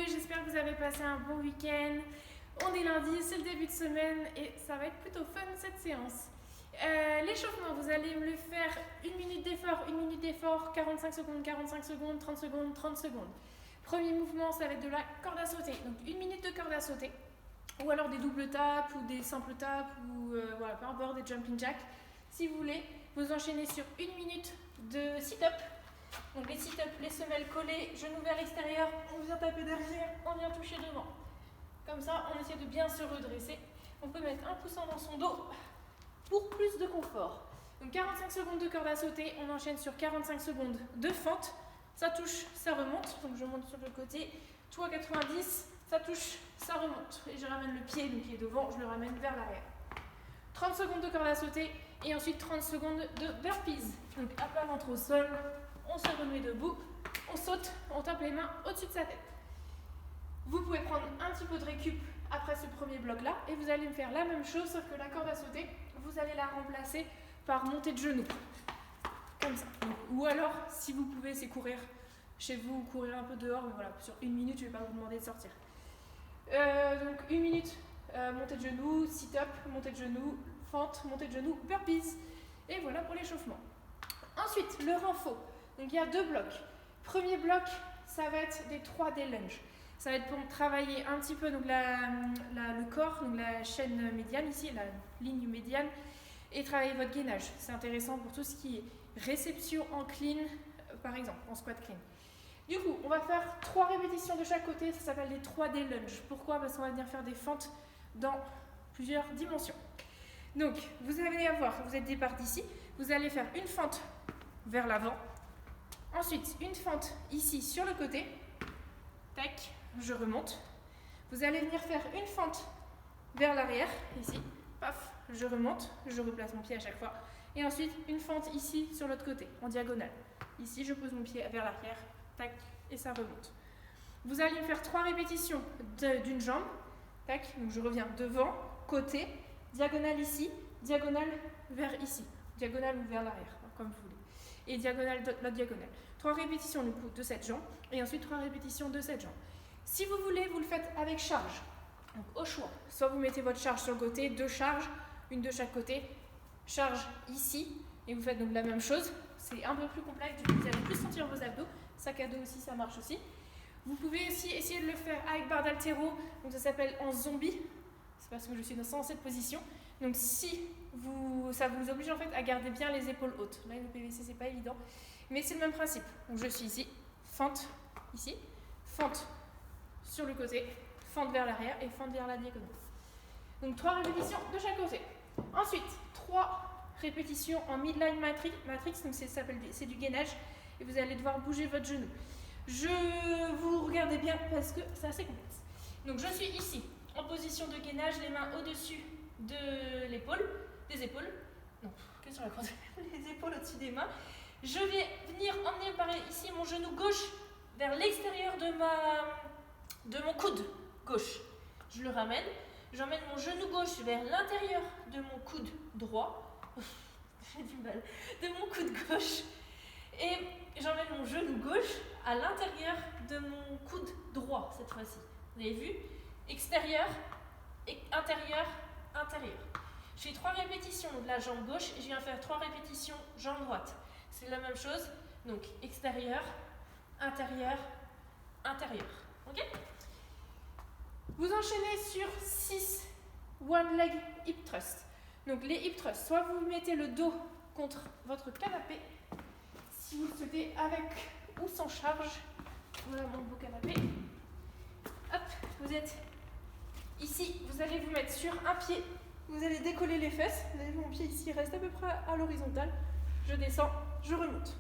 j'espère que vous avez passé un bon week-end. On est lundi, c'est le début de semaine et ça va être plutôt fun cette séance. L'échauffement, vous allez me le faire 1 minute d'effort, 45 secondes, 45 secondes, 30 secondes, 30 secondes. Premier mouvement, ça va être de la corde à sauter. Donc 1 minute de corde à sauter. Ou alors des doubles tapes ou des simples tapes ou voilà, peu importe, des jumping jacks. Si vous voulez, vous enchaînez sur 1 minute de sit-up. Donc les sit-up, les semelles collées, genoux vers l'extérieur, on vient taper derrière, on vient toucher devant. Comme ça, on essaie de bien se redresser. On peut mettre un coussin dans son dos pour plus de confort. Donc 45 secondes de corde à sauter, on enchaîne sur 45 secondes de fente. Ça touche, ça remonte. Donc je monte sur le côté, tout à 90, ça touche, ça remonte. Et je ramène le pied, donc qui est devant, je le ramène vers l'arrière. 30 secondes de corde à sauter et ensuite 30 secondes de burpees. Donc à plat ventre au sol, on se remet debout, on saute, on tape les mains au-dessus de sa tête. Vous pouvez prendre un petit peu de récup après ce premier bloc-là et vous allez me faire la même chose, sauf que la corde à sauter, vous allez la remplacer par montée de genoux. Comme ça. Ou alors, si vous pouvez, c'est courir chez vous ou courir un peu dehors, mais voilà, sur 1 minute, je ne vais pas vous demander de sortir. Donc 1 minute, montée de genoux, sit-up, montée de genoux, fente, montée de genoux, burpees. Et voilà pour l'échauffement. Ensuite, le renfort. Donc il y a 2 blocs. Premier bloc, ça va être des 3D lunges. Ça va être pour travailler un petit peu donc le corps, donc la chaîne médiane ici, la ligne médiane, et travailler votre gainage. C'est intéressant pour tout ce qui est réception en clean, par exemple, en squat clean. Du coup, on va faire 3 répétitions de chaque côté, ça s'appelle des 3D lunges. Pourquoi? Parce qu'on va venir faire des fentes dans plusieurs dimensions. Donc, vous allez avoir, vous êtes départ d'ici, vous allez faire une fente vers l'avant, ensuite une fente ici sur le côté, tac, je remonte. Vous allez venir faire une fente vers l'arrière, ici, paf, je remonte, je replace mon pied à chaque fois, et ensuite une fente ici sur l'autre côté, en diagonale. Ici, je pose mon pied vers l'arrière, tac, et ça remonte. Vous allez me faire 3 répétitions d'une jambe, tac, donc je reviens devant, côté, diagonale ici, diagonale vers ici, diagonale ou vers l'arrière, comme vous voulez, et diagonale de l'autre diagonale. 3 répétitions du coup de cette jambe, et ensuite 3 répétitions de cette jambe. Si vous voulez, vous le faites avec charge, donc au choix. Soit vous mettez votre charge sur le côté, 2 charges, une de chaque côté, charge ici, et vous faites donc la même chose. C'est un peu plus complexe, du coup vous allez plus sentir vos abdos, sac à dos aussi, ça marche aussi. Vous pouvez aussi essayer de le faire avec barre d'haltéro, donc ça s'appelle en zombie, c'est parce que je suis dans cette position. Donc si ça vous oblige en fait à garder bien les épaules hautes. Là le PVC c'est pas évident, mais c'est le même principe. Donc je suis ici, fente ici, fente sur le côté, fente vers l'arrière et fente vers la diagonale. Donc 3 répétitions de chaque côté. Ensuite, 3 répétitions en midline matrix, donc c'est du gainage et vous allez devoir bouger votre genou. Vous regardez bien parce que c'est assez complexe. Donc je suis ici, en position de gainage, les mains au-dessus des épaules. Non, que sur la corde, les épaules au-dessus des mains. Je vais venir emmener par ici mon genou gauche vers l'extérieur de mon coude gauche. Je le ramène. J'emmène mon genou gauche vers l'intérieur de mon coude droit. J'ai du mal. De mon coude gauche. Et j'emmène mon genou gauche à l'intérieur de mon coude droit cette fois-ci. Vous avez vu? Extérieur, intérieur, intérieur. Je fais 3 répétitions de la jambe gauche et je viens faire 3 répétitions jambe droite. C'est la même chose. Donc extérieur, intérieur, intérieur. Ok? Vous enchaînez sur 6 one leg hip thrust. Donc les hip thrusts, soit vous mettez le dos contre votre canapé, si vous le souhaitez avec ou sans charge. Voilà mon beau canapé. Hop, vous êtes ici, vous allez vous mettre sur un pied, vous allez décoller les fesses, vous avez vu mon pied ici reste à peu près à l'horizontale, je descends, je remonte.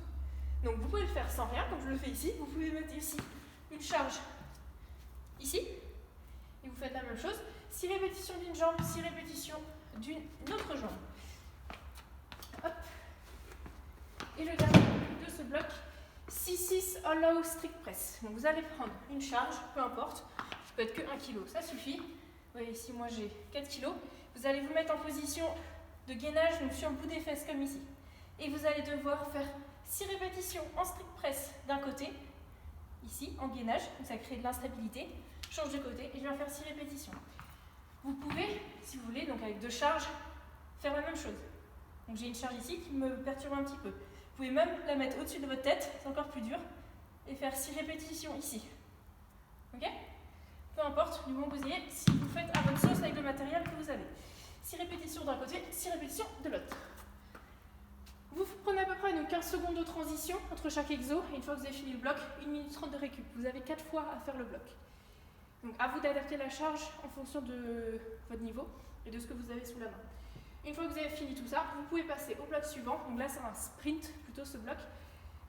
Donc vous pouvez le faire sans rien, comme je le fais ici, vous pouvez mettre ici une charge ici, et vous faites la même chose, 6 répétitions d'une jambe, 6 répétitions d'une autre jambe. Hop. Et le dernier de ce bloc, 6-6 hollow strict press. Donc vous allez prendre une charge, peu importe, ça peut être que 1 kg, ça suffit. Vous voyez ici, moi j'ai 4 kg. Vous allez vous mettre en position de gainage, donc sur le bout des fesses comme ici. Et vous allez devoir faire 6 répétitions en strict press d'un côté, ici, en gainage, donc ça crée de l'instabilité. Je change de côté et je viens faire 6 répétitions. Vous pouvez, si vous voulez, donc avec 2 charges, faire la même chose. Donc j'ai une charge ici qui me perturbe un petit peu. Vous pouvez même la mettre au-dessus de votre tête, c'est encore plus dur, et faire 6 répétitions ici. Ok? Peu importe du moment que vous ayez, si vous faites à votre sauce avec le matériel que vous avez. 6 répétitions d'un côté, 6 répétitions de l'autre. Vous prenez à peu près donc 15 secondes de transition entre chaque exo, et une fois que vous avez fini le bloc, 1 minute 30 de récup. Vous avez 4 fois à faire le bloc. Donc à vous d'adapter la charge en fonction de votre niveau et de ce que vous avez sous la main. Une fois que vous avez fini tout ça, vous pouvez passer au bloc suivant. Donc là c'est un sprint, plutôt ce bloc.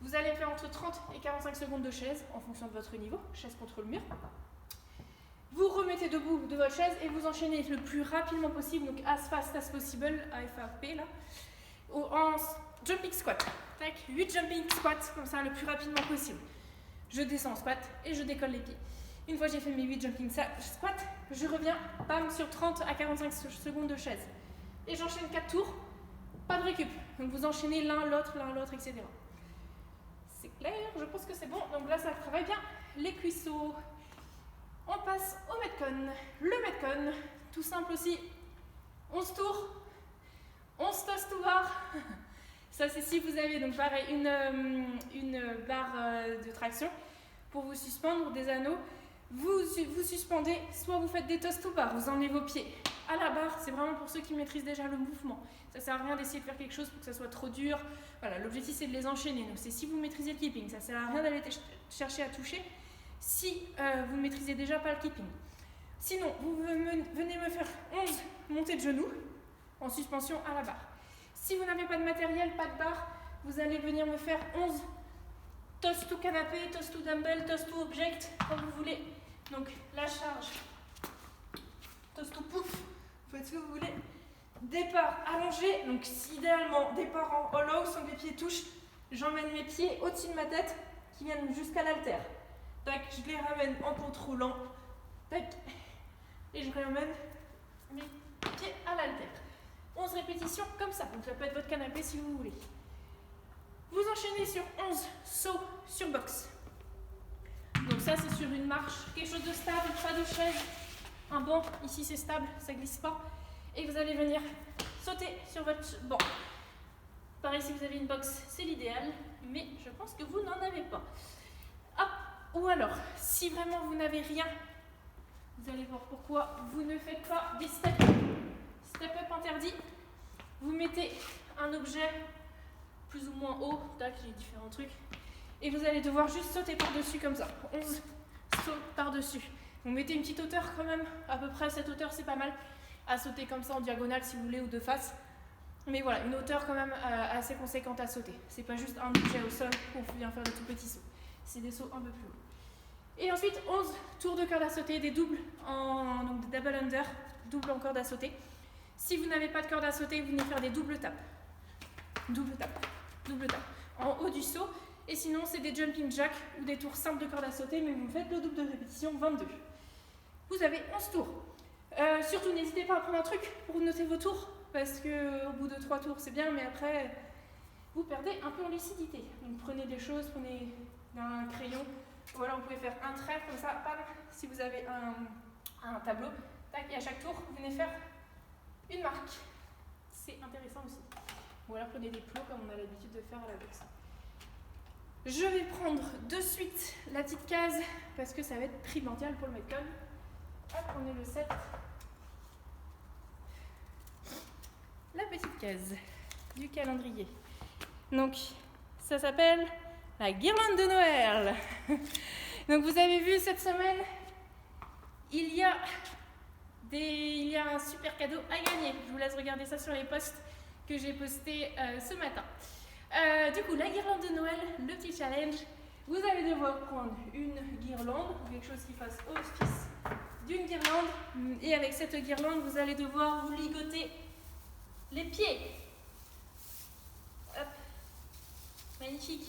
Vous allez faire entre 30 et 45 secondes de chaise en fonction de votre niveau, chaise contre le mur. Vous remettez debout de votre chaise et vous enchaînez le plus rapidement possible, donc as fast as possible, AFAP là, en jumping squat. Tac, 8 jumping squats, comme ça le plus rapidement possible. Je descends en squat et je décolle les pieds. Une fois que j'ai fait mes 8 jumping squats, je reviens, bam, sur 30 à 45 secondes de chaise. Et j'enchaîne 4 tours, pas de récup. Donc vous enchaînez l'un, l'autre, etc. C'est clair, je pense que c'est bon. Donc là, ça travaille bien les cuisseaux. On passe au Metcon. Le Metcon, tout simple aussi, 11 tours, 11 toast to bar. Ça, c'est si vous avez donc pareil une barre de traction pour vous suspendre, des anneaux. Vous suspendez, soit vous faites des toast to bar, vous emmenez vos pieds à la barre. C'est vraiment pour ceux qui maîtrisent déjà le mouvement. Ça sert à rien d'essayer de faire quelque chose pour que ça soit trop dur. Voilà, l'objectif c'est de les enchaîner. Donc c'est si vous maîtrisez le keeping, ça sert à rien d'aller chercher à toucher si vous ne maîtrisez déjà pas le keeping. Sinon, vous venez me faire 11 montées de genoux en suspension à la barre. Si vous n'avez pas de matériel, pas de barre, vous allez venir me faire 11 toast to canapé, toast to dumbbell, toast to object, comme vous voulez. Donc la charge, toast to pouf, vous faites ce que vous voulez. Départ allongé, donc idéalement départ en hollow sans que les pieds touchent. J'emmène mes pieds au-dessus de ma tête qui viennent jusqu'à l'haltère. Tac, je les ramène en contrôlant. Tac, et je ramène mes pieds à l'haltère. 11 répétitions comme ça, donc ça peut être votre canapé si vous voulez. Vous enchaînez sur 11 sauts sur box. Donc ça c'est sur une marche, quelque chose de stable, pas de chaise, un banc, ici c'est stable, ça glisse pas. Et vous allez venir sauter sur votre banc. Pareil si vous avez une box, c'est l'idéal, mais je pense que vous n'en avez pas. Hop. Ou alors, si vraiment vous n'avez rien, vous allez voir pourquoi vous ne faites pas des step-up. Step-up interdit. Vous mettez un objet plus ou moins haut, tac, j'ai différents trucs, et vous allez devoir juste sauter par-dessus comme ça. 11 sauts par-dessus. Vous mettez une petite hauteur quand même, à peu près cette hauteur c'est pas mal, à sauter comme ça en diagonale si vous voulez ou de face. Mais voilà, une hauteur quand même assez conséquente à sauter. C'est pas juste un objet au sol pour vient faire de tout petits sauts. C'est des sauts un peu plus hauts. Et ensuite 11 tours de corde à sauter, des doubles donc des double under, double en corde à sauter. Si vous n'avez pas de corde à sauter, vous venez faire des doubles tapes. Double tape, double tape. En haut du saut. Et sinon, c'est des jumping jacks ou des tours simples de corde à sauter, mais vous faites le double de répétition, 22. Vous avez 11 tours. Surtout, n'hésitez pas à prendre un truc pour noter vos tours, parce qu'au bout de 3 tours, c'est bien, mais après, vous perdez un peu en lucidité. Donc prenez des choses, prenez un crayon, ou alors vous pouvez faire un trait comme ça, bam, si vous avez un tableau, tac, et à chaque tour, vous venez faire une marque. C'est intéressant aussi. Ou alors prenez des plots comme on a l'habitude de faire à la boxe. Je vais prendre de suite la petite case parce que ça va être primordial pour le Metcon. Hop, on est le 7. La petite case du calendrier. Donc, ça s'appelle la guirlande de Noël. Donc, vous avez vu cette semaine, il y a un super cadeau à gagner. Je vous laisse regarder ça sur les posts que j'ai postés ce matin. Du coup, la guirlande de Noël, le petit challenge. Vous allez devoir prendre une guirlande, quelque chose qui fasse office d'une guirlande. Et avec cette guirlande, vous allez devoir vous ligoter les pieds. Hop. Magnifique.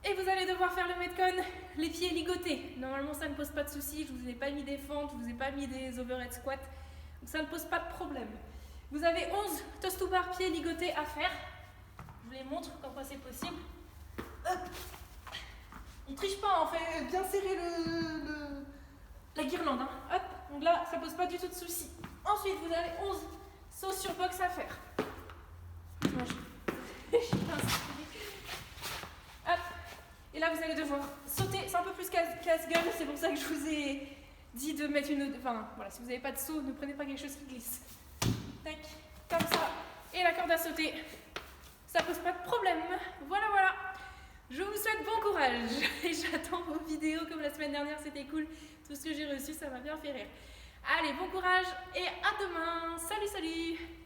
Et vous allez devoir faire le Metcon, les pieds ligotés. Normalement, ça ne pose pas de souci. Je ne vous ai pas mis des fentes, je ne vous ai pas mis des overhead squats. Donc ça ne pose pas de problème. Vous avez 11 toast to bar pieds ligotés à faire. Je vous les montre comme quoi c'est possible. Hop. On triche pas, on fait bien serrer la guirlande. Hein. Hop, donc là, ça pose pas du tout de soucis. Ensuite, vous avez 11 sauts sur box à faire. Moi, je suis pas inspirée. Hop, et là, vous allez devoir sauter. C'est un peu plus casse-gueule, c'est pour ça que je vous ai dit de mettre une... Enfin, voilà, si vous n'avez pas de saut, ne prenez pas quelque chose qui glisse. Tac, comme ça. Et la corde à sauter. Ça pose pas de problème. Voilà, voilà. Je vous souhaite bon courage. Et j'attends vos vidéos comme la semaine dernière, c'était cool. Tout ce que j'ai reçu, ça m'a bien fait rire. Allez, bon courage et à demain. Salut, salut.